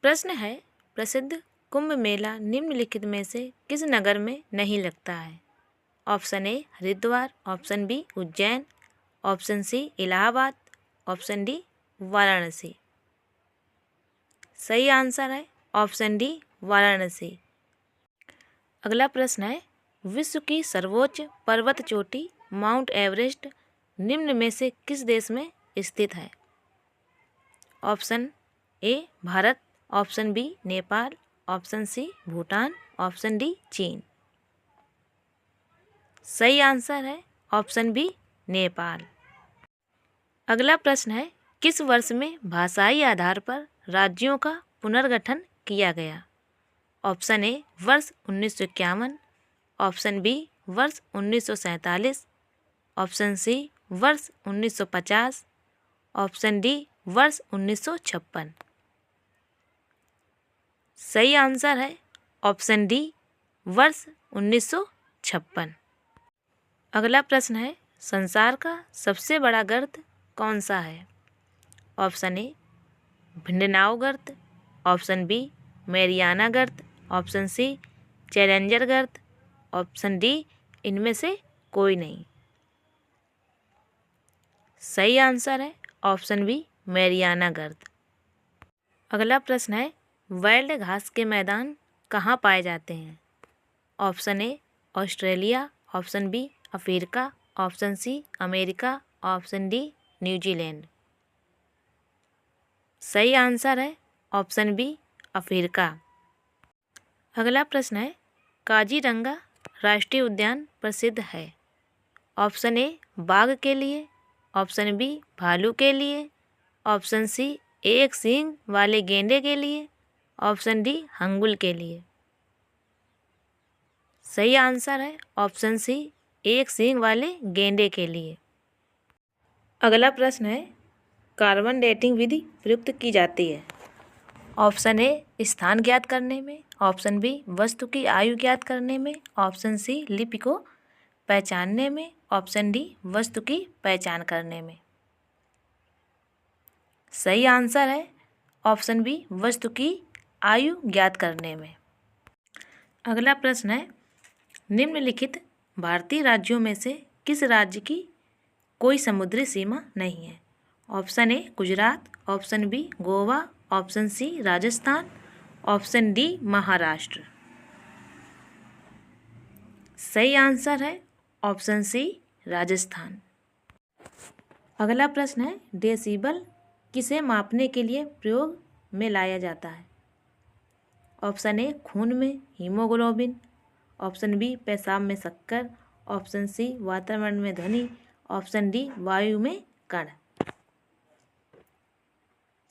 प्रश्न है, प्रसिद्ध कुंभ मेला निम्नलिखित में से किस नगर में नहीं लगता है? Option A Haridwar, option B Ujjain, option C Allahabad, option D Varanasi. सही आंसर है ऑप्शन डी वाराणसी। अगला प्रश्न है, विश्व की सर्वोच्च पर्वत चोटी माउंट एवरेस्ट निम्न में से किस देश में स्थित है? Option A Bharat, option B Nepal, option C Bhutan, option D चीन। सही आंसर है ऑप्शन बी नेपाल। अगला प्रश्न है, किस वर्ष में भाषाई आधार पर राज्यों का पुनर्गठन किया गया? ऑप्शन ए वर्ष 1951, ऑप्शन बी वर्ष 1947, ऑप्शन सी वर्ष 1950, ऑप्शन डी वर्ष 1956। सही आंसर है ऑप्शन डी वर्ष 1956। अगला प्रश्न है, संसार का सबसे बड़ा गर्त कौन सा है? ऑप्शन ए भिंडनाओ गर्त, ऑप्शन बी मैरियाना गर्त, ऑप्शन सी चैलेंजर गर्त, ऑप्शन डी इनमें से कोई नहीं। सही आंसर है ऑप्शन बी मैरियाना गर्त। अगला प्रश्न है, वाइल्ड घास के मैदान कहाँ पाए जाते हैं? Option A Australia, option B Africa, option C America, option D New Zealand. सही आंसर है ऑप्शन बी अफ्रीका। अगला प्रश्न है, काजीरंगा राष्ट्रीय उद्यान प्रसिद्ध है? ऑप्शन ए बाघ के लिए, ऑप्शन बी भालू के लिए, ऑप्शन सी एक सींग वाले गेंडे के लिए, ऑप्शन डी हंगुल के लिए। सही आंसर है ऑप्शन सी एक सींग वाले गेंडे के लिए। अगला प्रश्न है, कार्बन डेटिंग विधि प्रयुक्त की जाती है? ऑप्शन ए स्थान ज्ञात करने में, ऑप्शन बी वस्तु की आयु ज्ञात करने में, ऑप्शन सी लिपि को पहचानने में, ऑप्शन डी वस्तु की पहचान करने में। सही आंसर है ऑप्शन बी वस्तु की आयु ज्ञात करने में। अगला प्रश्न है, निम्नलिखित भारतीय राज्यों में से किस राज्य की कोई समुद्री सीमा नहीं है? Option A Gujarat, option B Goa, option C Rajasthan, option D Maharashtra. सही आंसर है ऑप्शन सी राजस्थान। अगला प्रश्न है, डेसिबल किसे मापने के लिए प्रयोग में लाया जाता है? ऑप्शन ए खून में हीमोग्लोबिन, ऑप्शन बी पेशाब में शक्कर, ऑप्शन सी वातावरण में ध्वनि, ऑप्शन डी वायु में कण।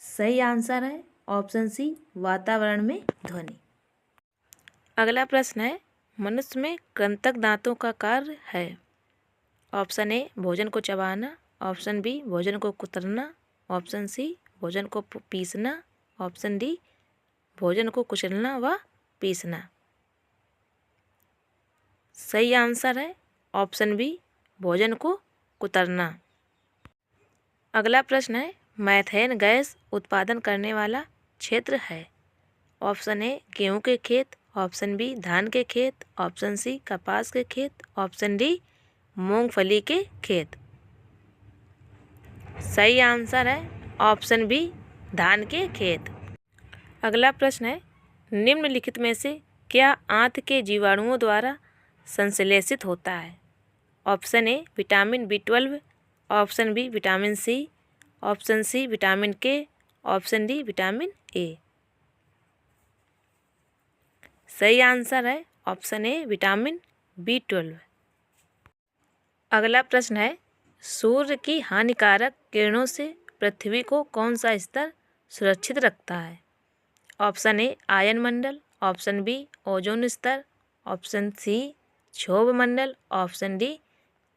सही आंसर है ऑप्शन सी वातावरण में ध्वनि। अगला प्रश्न है, मनुष्य में कृंतक दांतों का कार्य है? ऑप्शन ए भोजन को चबाना, ऑप्शन बी भोजन को कुतरना, ऑप्शन सी भोजन को पीसना, ऑप्शन डी भोजन को कुचलना व पीसना। सही आंसर है ऑप्शन बी भोजन को कुतरना। अगला प्रश्न है, मैथेन गैस उत्पादन करने वाला क्षेत्र है? ऑप्शन ए गेहूं के खेत, ऑप्शन बी धान के खेत, ऑप्शन सी कपास के खेत, ऑप्शन डी मूंगफली के खेत। सही आंसर है ऑप्शन बी धान के खेत। अगला प्रश्न है, निम्नलिखित में से क्या आंत के जीवाणुओं द्वारा संश्लेषित होता है? Option A vitamin B12, option B vitamin C, option C vitamin K, option D vitamin A. सही आंसर है ऑप्शन ए विटामिन B12। अगला प्रश्न है, सूर्य की हानिकारक किरणों से पृथ्वी को कौन सा स्तर सुरक्षित रखता है? ऑप्शन ए आयन मंडल, ऑप्शन बी ओजोन स्तर, ऑप्शन सी क्षोभ मंडल, ऑप्शन डी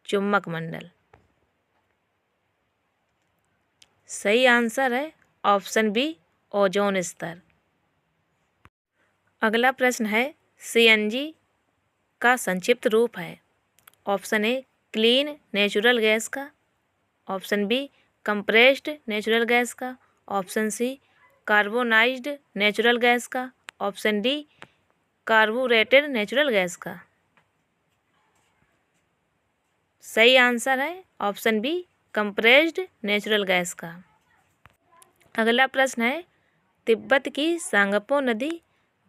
चुंबक मंडल। सही आंसर है ऑप्शन बी ओजोन स्तर। अगला प्रश्न है, CNG का संक्षिप्त रूप है? Option A clean natural gas का, option B compressed natural gas का, option C carbonized natural gas का, option D carburetted natural gas का। सही आंसर है option B compressed natural gas का। अगला प्रश्न है, तिब्बत की सांगपो नदी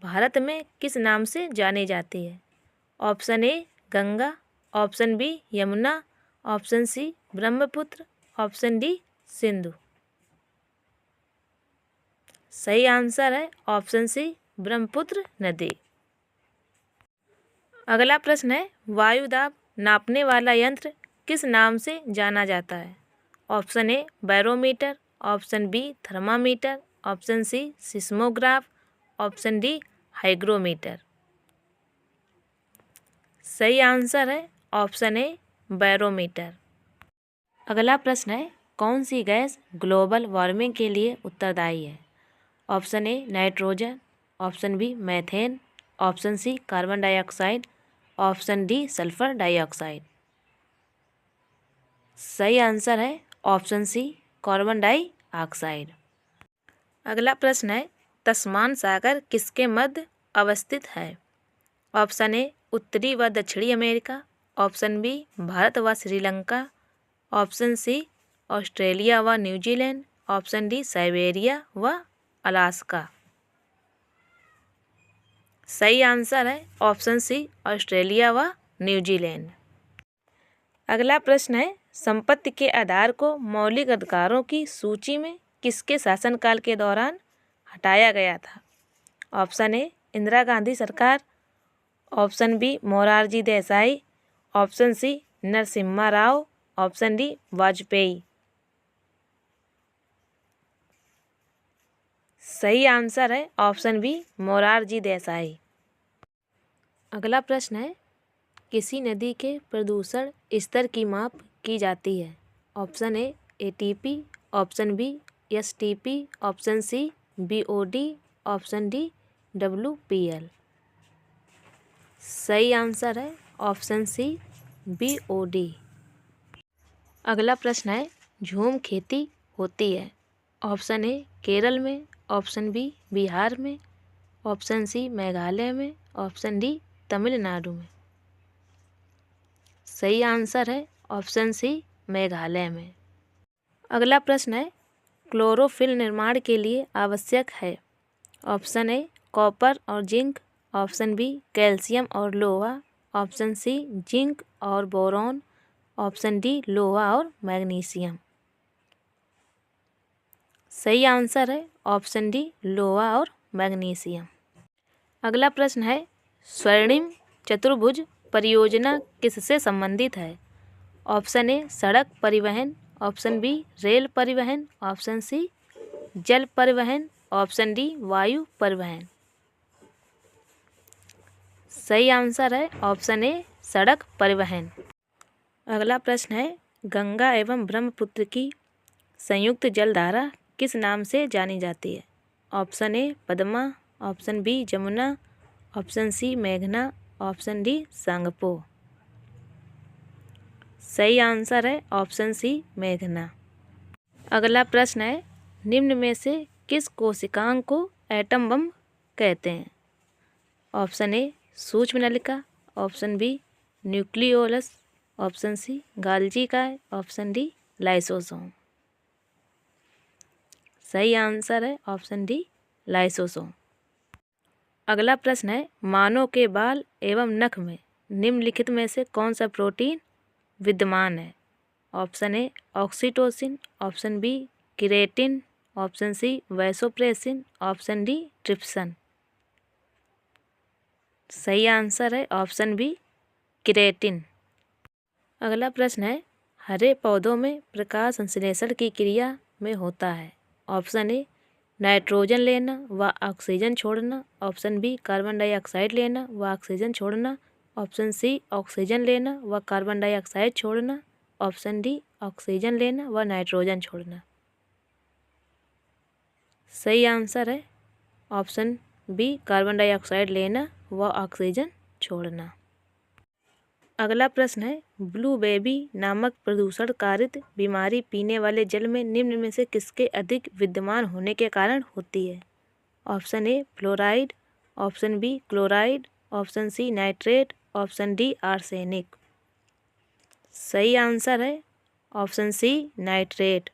भारत में किस नाम से जानी जाती है? Option A Ganga, option B Yamuna, option C Brahmaputra, option D Sindhu. सही आंसर है ऑप्शन सी ब्रह्मपुत्र नदी। अगला प्रश्न है, वायु दाब नापने वाला यंत्र किस नाम से जाना जाता है? Option A barometer, option B thermometer, option C seismograph, option D hygrometer. सही आंसर है ऑप्शन ए बैरोमीटर। अगला प्रश्न है, कौन सी गैस ग्लोबल वार्मिंग के लिए उत्तरदायी है? Option A nitrogen, option B methane, option C carbon dioxide, option D sulphur dioxide. सही आंसर है ऑप्शन सी कार्बन डाइऑक्साइड। अगला प्रश्न है, तस्मान सागर किसके मध्य अवस्थित है? ऑप्शन ए उत्तरी व दक्षिणी अमेरिका, ऑप्शन बी भारत व श्रीलंका, ऑप्शन सी ऑस्ट्रेलिया व न्यूजीलैंड, ऑप्शन डी साइबेरिया व अलास्का। सही आंसर है ऑप्शन सी ऑस्ट्रेलिया व न्यूजीलैंड। अगला प्रश्न है, संपत्ति के आधार को मौलिक अधिकारों की सूची में किसके शासनकाल के दौरान हटाया गया था? ऑप्शन ए इंदिरा गांधी सरकार, option B Morarji Desai, option C Narasimha Rao, option D Vajpayee. सही आंसर है ऑप्शन बी मोरारजी देसाई। अगला प्रश्न है, किसी नदी के प्रदूषण स्तर की माप की जाती है? Option A ATP, option B STP, option C BOD, option D WPL. सही आंसर है ऑप्शन सी बीओडी। अगला प्रश्न है, झूम खेती होती है? ऑप्शन ए केरल में, ऑप्शन बी बिहार में, ऑप्शन सी मेघालय में, ऑप्शन डी तमिलनाडु में। सही आंसर है ऑप्शन सी मेघालय में। अगला प्रश्न है, क्लोरोफिल निर्माण के लिए आवश्यक है? ऑप्शन ए कॉपर और जिंक, ऑप्शन बी कैल्शियम और लोहा, ऑप्शन सी जिंक और बोरॉन, ऑप्शन डी लोहा और मैग्नीशियम। सही आंसर है ऑप्शन डी लोहा और मैग्नीशियम। अगला प्रश्न है, स्वर्णिम चतुर्भुज परियोजना किससे संबंधित है? ऑप्शन ए सड़क परिवहन, ऑप्शन बी रेल परिवहन, ऑप्शन सी जल परिवहन, ऑप्शन डी वायु परिवहन। सही आंसर है ऑप्शन ए सड़क परिवहन। अगला प्रश्न है, गंगा एवं ब्रह्मपुत्र की संयुक्त जलधारा किस नाम से जानी जाती है? Option A Padma, option B Jamuna, option C मेघना, ऑप्शन डी सांगपो। सही आंसर है ऑप्शन सी मेघना। अगला प्रश्न है, निम्न में से किस कोशिकांग को एटम बम कहते हैं? ऑप्शन ए सूक्ष्म नलिका, option B nucleolus, option C Golgi काय, ऑप्शन डी लाइसोसोम। सही आंसर है ऑप्शन डी लाइसोसोम। अगला प्रश्न है, मानव के बाल एवं नख में निम्नलिखित में से कौन सा प्रोटीन विद्यमान है? Option A oxytocin, option B keratin, option C vasopressin, option D trypsin. सही आंसर है ऑप्शन बी केराटिन। अगला प्रश्न है, हरे पौधों में प्रकाश संश्लेषण की क्रिया में होता है? ऑप्शन ए नाइट्रोजन लेना व ऑक्सीजन छोड़ना, ऑप्शन बी कार्बन डाइऑक्साइड लेना व ऑक्सीजन छोड़ना, ऑप्शन सी ऑक्सीजन लेना व कार्बन डाइऑक्साइड छोड़ना, ऑप्शन डी ऑक्सीजन लेना व नाइट्रोजन छोड़ना। सही आंसर है ऑप्शन बी कार्बन डाइऑक्साइड लेना व ऑक्सीजन छोड़ना। अगला प्रश्न है, ब्लू बेबी नामक प्रदूषण कारित बीमारी पीने वाले जल में निम्न में से किसके अधिक विद्यमान होने के कारण होती है? Option A fluoride, option B chloride, option C nitrate, option D arsenic. सही आंसर है ऑप्शन सी नाइट्रेट।